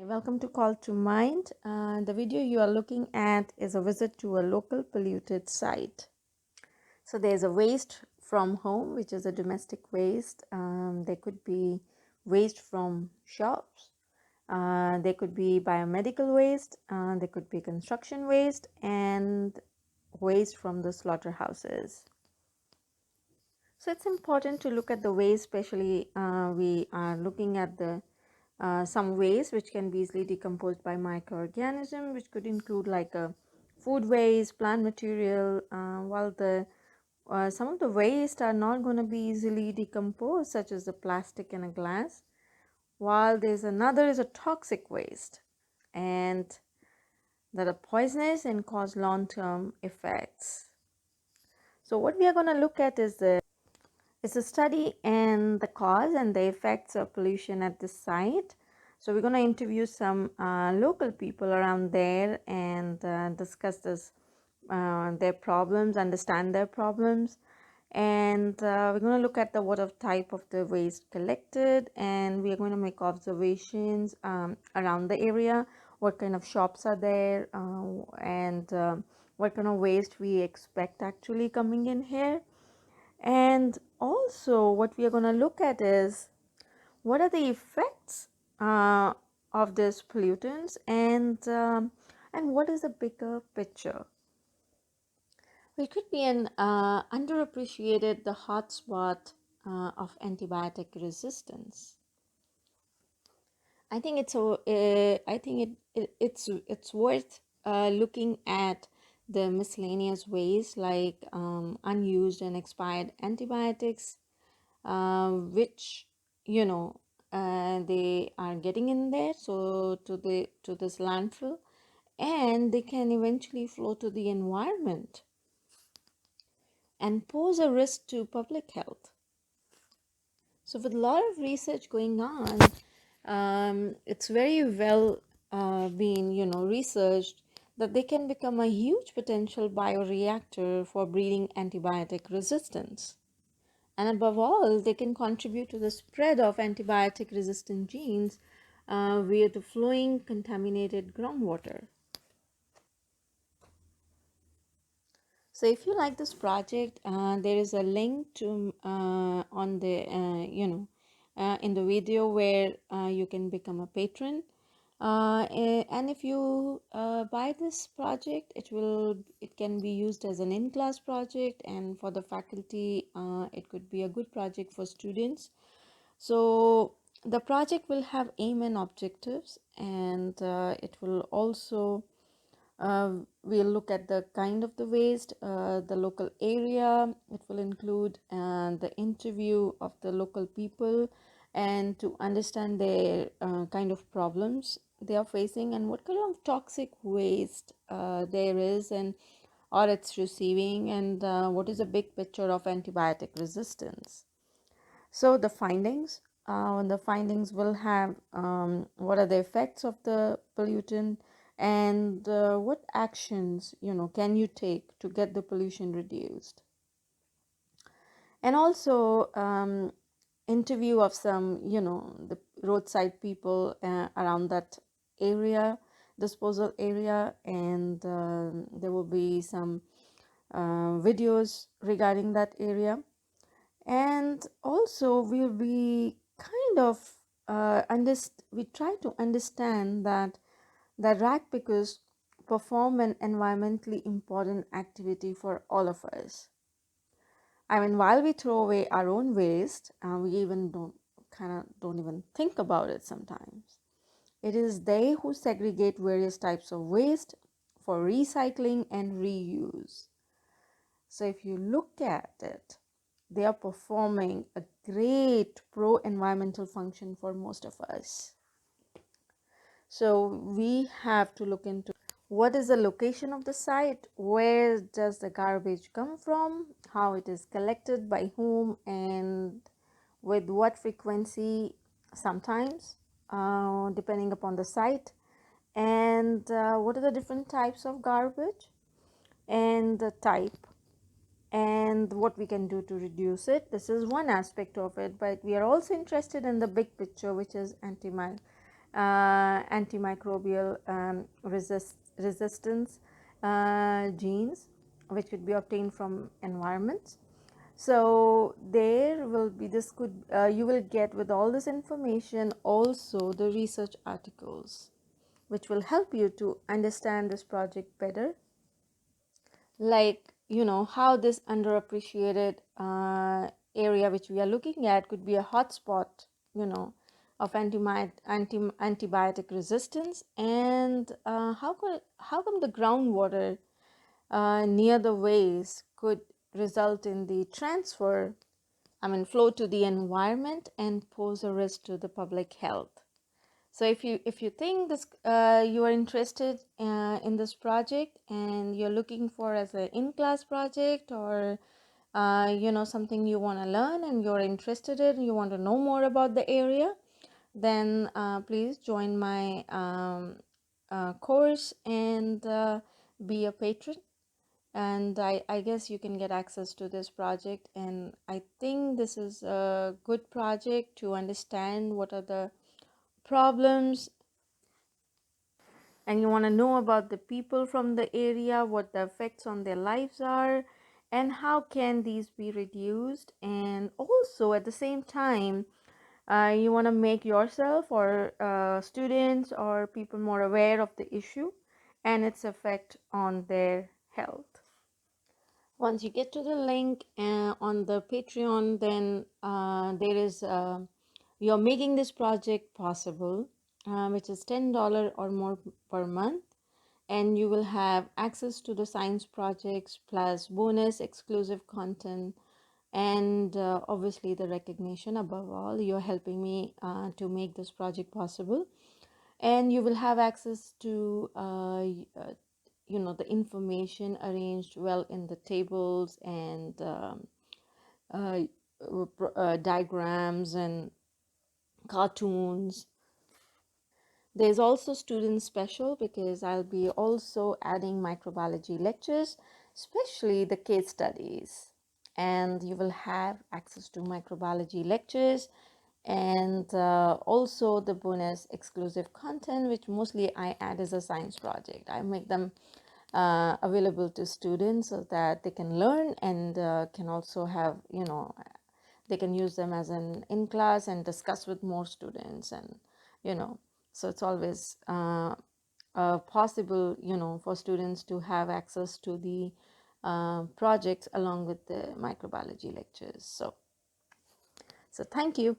Welcome to Call to Mind. The video you are looking at is a visit to a local polluted site. So there's a waste from home, which is a domestic waste. There could be waste from shops. There could be biomedical waste. There could be construction waste and waste from the slaughterhouses. So it's important to look at the waste, especially we are looking at the some waste which can be easily decomposed by microorganisms, which could include like a food waste, plant material, while the some of the waste are not going to be easily decomposed, such as the plastic and a glass, while there's another is a toxic waste and that are poisonous and cause long-term effects. So what we are going to look at is a study in the cause and the effects of pollution at the site. So we're going to interview some local people around there and discuss their problems, understand their problems, and we're going to look at the what of type of the waste collected, and we are going to make observations around the area, what kind of shops are there, and what kind of waste we expect actually coming in here. And also what we are going to look at is what are the effects of these pollutants, and what is the bigger picture. It could be an underappreciated the hotspot of antibiotic resistance. I think it's worth looking at the miscellaneous waste like unused and expired antibiotics, which they are getting in there, so to this landfill, and they can eventually flow to the environment and pose a risk to public health. So with a lot of research going on, it's very well been researched that they can become a huge potential bioreactor for breeding antibiotic resistance. And above all, they can contribute to the spread of antibiotic resistant genes via the flowing contaminated groundwater. So if you like this project, there is a link to on the in the video where you can become a patron. And if you buy this project, it can be used as an in-class project, and for the faculty it could be a good project for students. So the project will have aim and objectives, and it will also we'll look at the kind of the waste, the local area. It will include the interview of the local people, and to understand their kind of problems they are facing and what kind of toxic waste there is and or it's receiving, and what is a big picture of antibiotic resistance. So the findings will have what are the effects of the pollutant, and what actions can you take to get the pollution reduced, and also interview of some the roadside people around that area, disposal area, and there will be some videos regarding that area. And also we'll be kind of we try to understand that the rag pickers perform an environmentally important activity for all of us. I mean, while we throw away our own waste, we even don't even think about it sometimes. It is they who segregate various types of waste for recycling and reuse. So if you look at it, they are performing a great pro-environmental function for most of us. So we have to look into what is the location of the site, where does the garbage come from, how it is collected, by whom, and with what frequency, sometimes depending upon the site, and what are the different types of garbage and the type, and what we can do to reduce it. This is one aspect of it, but we are also interested in the big picture, which is antimicrobial resistance genes, which could be obtained from environments. So there will be this could you will get with all this information also the research articles, which will help you to understand this project better, like how this underappreciated area which we are looking at could be a hotspot you know of antibiotic resistance, and how come the groundwater near the waste could result in the transfer, flow to the environment and pose a risk to the public health. So if you think this you are interested in this project and you're looking for as an in-class project, or something you want to learn and you're interested in, you want to know more about the area, then please join my course and be a patron. And I guess you can get access to this project, and I think this is a good project to understand what are the problems, and you want to know about the people from the area, what the effects on their lives are, and how can these be reduced. And also at the same time, you want to make yourself or students or people more aware of the issue and its effect on their health. Once you get to the link on the Patreon, then there is you're making this project possible, which is $10 or more per month, and you will have access to the science projects plus bonus exclusive content, and obviously the recognition. Above all, you're helping me to make this project possible, and you will have access to the information arranged well in the tables and uh, diagrams and cartoons. There's also student special because I'll be also adding microbiology lectures, especially the case studies. And you will have access to microbiology lectures and also the bonus exclusive content, which mostly I add as a science project. I make them available to students so that they can learn and can also have, they can use them as an in class and discuss with more students, and you know so it's always possible for students to have access to the projects along with the microbiology lectures. So thank you.